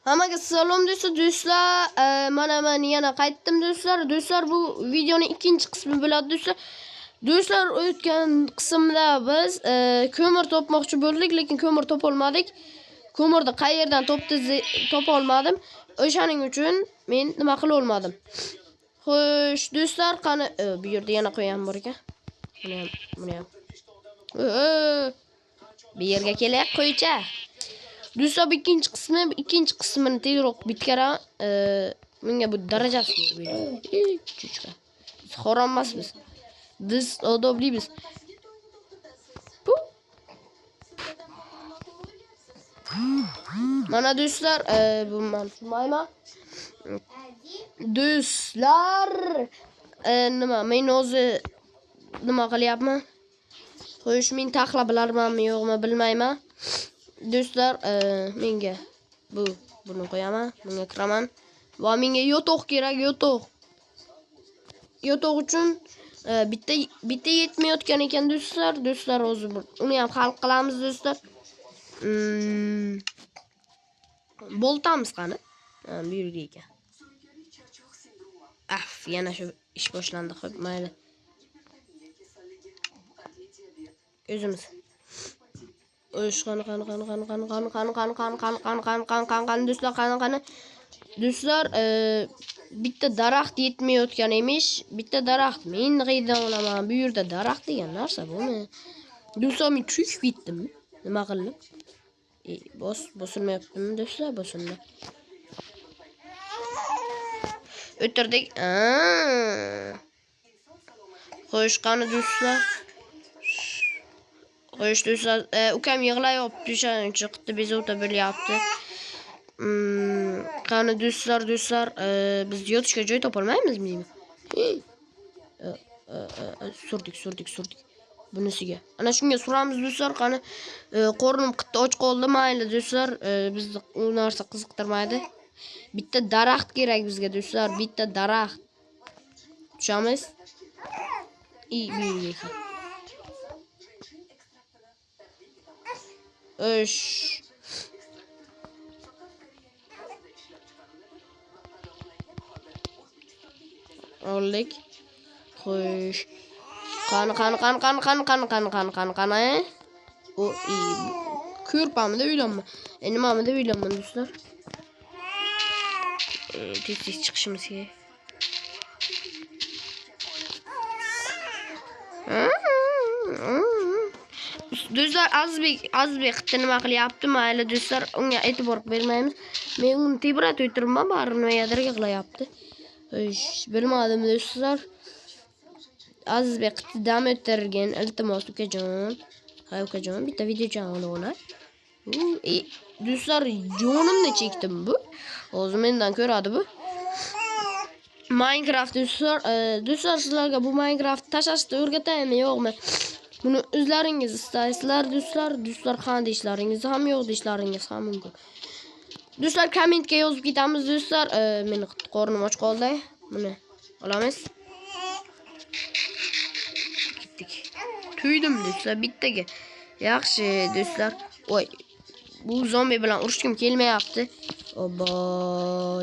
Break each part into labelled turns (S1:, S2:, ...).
S1: Hammaga salom do'stlar. Mana men yana qaytdim do'stlar. Do'stlar bu videoning ikkinchi qismi bo'ladi do'stlar. Do'stlar o'tgan qismda biz ko'mir topmoqchi bo'ldik, lekin ko'mir topolmadik. Ko'mirni qayerdan topa olmadim. O'shaning uchun men nima qila olmadim. Xo'sh, do'stlar, qani bu yerda yana qo'yam bor ekan. Buni ham. Bu yerga kelay qo'ycha. Do'stlar, ikkinchi qismini tezroq bitkara. Menga bu darajasi yo'q. Chuchka. Biz harom emasmiz. Biz odoblimiz. Mana do'stlar, bu men tushunmayman. Do'stlar, nima? Men o'zi nima qilyapman? Xo'sh, men taxla bilarmanmi, yo'qmi bilmayman. Do'stlar, menga buni qo'yaman, bunga kiraman. Va menga yotoq kerak, yotoq. Yotoq uchun bitta yetmayotgan ekan do'stlar. Do'stlar, o'zi uni ham hal qilamiz do'stlar. Boltamiz qani? Bu yerga ekan. Yana shu ish boshlandi, xo'p, mayli. O'zimiz. Do'stlar, bitta daraxt yetmayotgan emish. Bitta daraxt men qayerdan olaman? Bu yerda daraxt degan narsa bormi? Do'stlar, men tushib ketdim. Nima qildim? Bosilmayaptimi do'stlar? Bosildi. O'tirdik. Xo'sh, qani do'stlar? Xo'sh do'stlar, ukam yig'layapti, o'shaning chiqdi, bezovta bo'lyapti. Qani do'stlar, biz yotishga joy topolmaymizmi? Surdik. Bunisiga. Ana shunga suramiz do'stlar, qani qornim qitta och qoldi, mayli do'stlar, bizni u narsa qiziqtirmaydi. Bitta daraxt kerak bizga do'stlar, bitta daraxt. Tushamiz? Buyurga. Oldik. Xo'sh. Qani. O ko'rpamida uylanma. Nimamida uylanman do'stlar. Tez chiqishimiz kerak. Do'stlar, Azbek nima qilyapti? Mayli do'stlar, unga e'tibor bermaymiz. Men uni tebratib o'tiribman, bari nimadir yig'layapti. Bilmadim do'stlar. Azbek dam o'tirgan, iltimos ukajon. Hay ukajon, bitta video channel olar. Do'stlar, jonimni chekdim bu. O'zi mendan ko'radi bu. Minecraft do'stlar, sizlarga bu Minecraft tashlashni o'rgataymi, yo'qmi? Buni o'zlaringiz istaysizlar do'stlar. Do'stlar, qanday ishlaringiz ham yo'q, ishlaringiz ham mumkin. Do'stlar, kommentga yozib ketamiz do'stlar. Meni qornim och qoldi. Buni olamiz. Ketdik. Tuydim do'stlar bittaga. Yaxshi do'stlar. Voy. Bu zombi bilan urushkim kelmayapti. Obbo,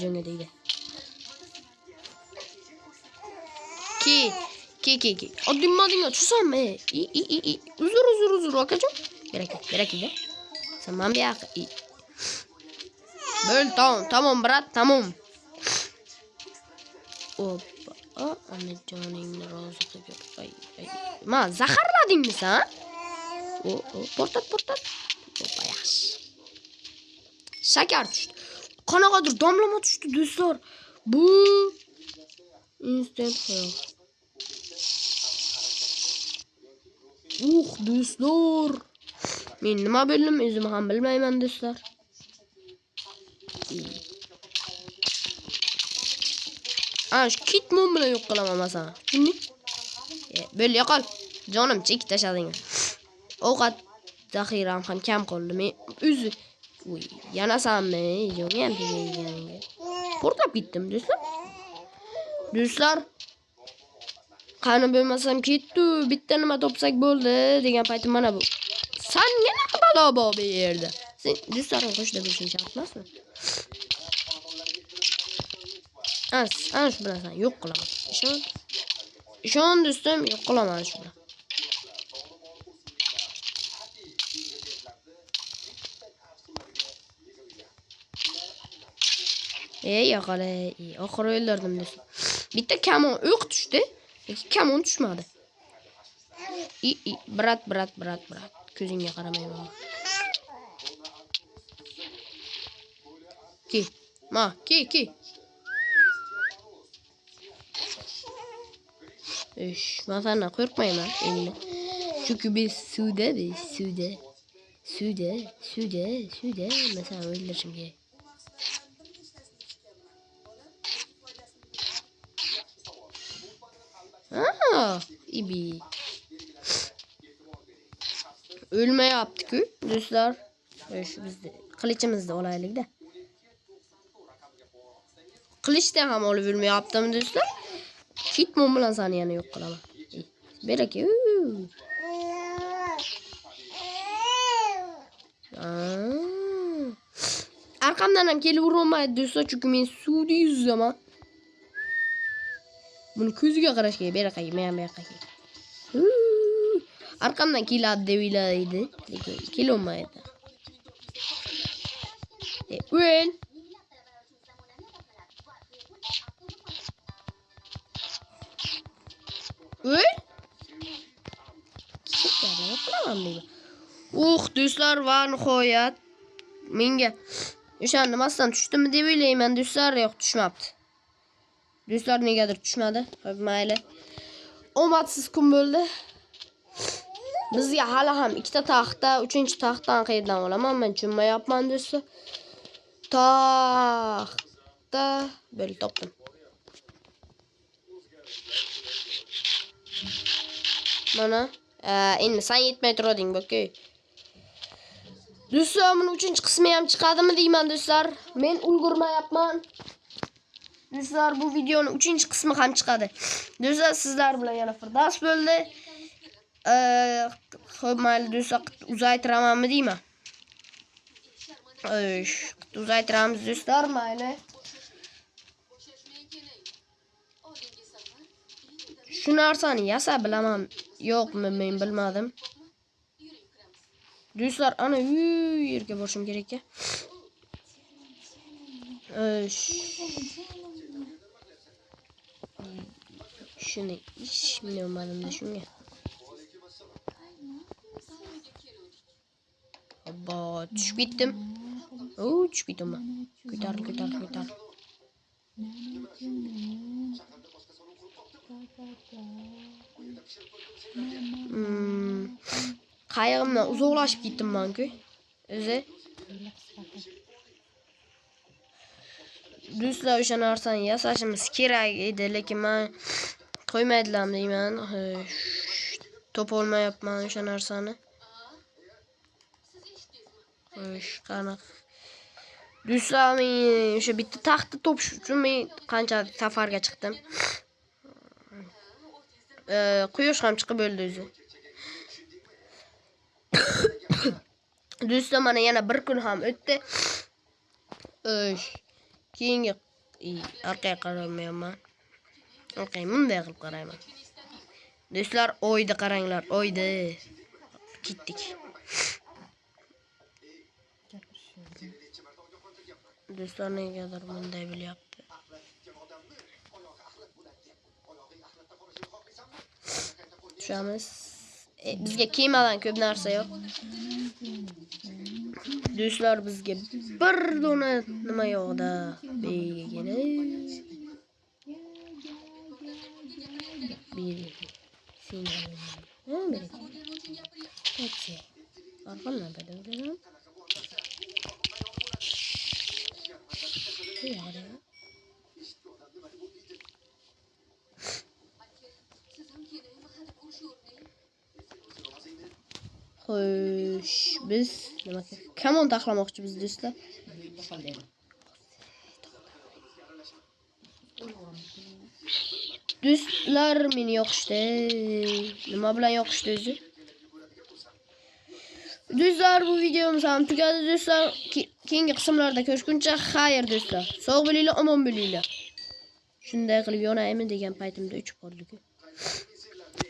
S1: jonga deydi. Ki. Odimmadinga tushsammi? Uzur akajon. Kerak edi. Tamam ya. Bo'l, tamam brat, tamam. Hoppa. Ana joningni rozi qilib. Ma zaharladingmi sen? Portat. Hoppa, yaxshi. Shakar tushdi. Qanaqadir damlama tushdi do'stlar. Bu instant hayot. Do'stlar. Men nima bildim, o'zim ham bilmayman do'stlar. Shu kitmon bilan yo'q qilaman masalan. Shuni. Bo'l, yo'qol. Jonim chekib tashlading. Ovqat zaxiram ham kam qoldi. Men o'zi yanasanmi? Jonim ham tegayotganiga. Portlab ketdim do'stlar. Do'stlar, qani bo'lmasam ketdi, bitta nima topsak bo'ldi degan paytim mana bu. Sen nima balo bor bu yerda? Sen do'stlaring qo'shida bo'lishing shart emasmi? Ana shu bilan sen yo'q qilaman. Ishon do'stim, yo'q qilaman shu bilan. Yo'qole, oxiri o'ldirdim do'stim. Bitta kamon o'q tushdi, lekin kamon tushmadi. Brat. Ko'zingga qaramayman. Ki. Men senden qo'rqmayman endi. Chunki biz suvda. Mesela o'ldirishim kerak. İbi. Ölme yaptık dostlar. Şu bizde kılıçımızda olaylık da. Kılıçta ham olib ölme yaptım dostlar. Hitmon bilan seni yana yo'q qilaman. Beraka. Arkamdan ham kelib urolmaydi do'stlar, chunki men suvda yuzaman. Buni ko'ziga qarash kerak, beraqaga, men ham beraqaga. Arkamdan keladi deb o'ylaydi, lekin kelolmaydi. O'l. Do'stlar, va nihoyat menga o'sha nimadan tushdimi deb o'ylayman do'stlar, yo'q tushmabdi. Do'stlar negadir tushmadi. Xo'p, mayli. Omadsiz kun bo'ldi. Bizga hali ham ikkita taxta, 3-taxtdan qayerdan olaman? Men tushunmayapman do'stlar. Taxta böyle topdim. Mana endi sen yetmay turading bakay. Do'stlar, bunun 3-qismi ham chiqadimi deyman do'stlar. Men ulgurmayapman. Do'stlar, bu videoning 3-qismi ham chiqadi. Do'stlar, sizlar bilan yana Firdavs bo'ldi. Xo'p, mayli do'stlar, uzaytiramanmi deyman. Uzaytiramiz do'stlar, mayli. Shu narsani yasa bilaman, yo'qmi men bilmadim. Do'stlar, ana yerga borishim kerak ekan. Shuni hech bilmadim-da shunga. Abba, tushib ketdim. Tushib ketdim. Ko'tar. Qayig'imdan uzoqlashib ketdim-ku. O'zi. Do'stlar, o'sha narsani yasashimiz kerak edi, lekin men qo'ymaydilarmi deyman. Topolmayapman o'sha narsani. Qanaqa. Do'stlar, men o'sha bitta taxta topish uchun men qancha safarga chiqdim. Quyosh ham chiqib bo'ldi o'zi. Do'stlar, mana yana bir kun ham o'tdi. Keyingi orqaga qaramayman. Bunday qilib qarayman. Do'stlar, oyda qaranglar, oyda. Ketdik. Do'stlar, negadir bunday bo'lyapti. Tushamiz. Bizga kemadan ko'p narsa yo'q. Do'stlar, bizga bir dona nima yo'qda. Begagina. Xo'sh, biz nima kamon taxlamoqchimiz do'stlar. Do'stlar, meni yoqishdi. Nima bilan yoqishdi o'zi? Do'stlar, bu videomiz ham tugadi do'stlar. Keyingi qismlarda ko'rishguncha xayr do'stlar. Sog' bo'linglar, omon bo'linglar. Shunday qilib yonaymi degan paytimda uchib qoldi-ku.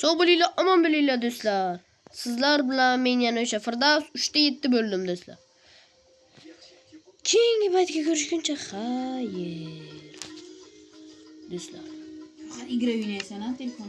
S1: Sog' bo'linglar, omon bo'linglar do'stlar. Sizlar bilan men yana o'sha Firdavs 3:7 bo'ldim do'stlar. Keyingi paytga ko'rishguncha xayr. Do'stlar.
S2: Faqat igra o'ynaysan, telefonda.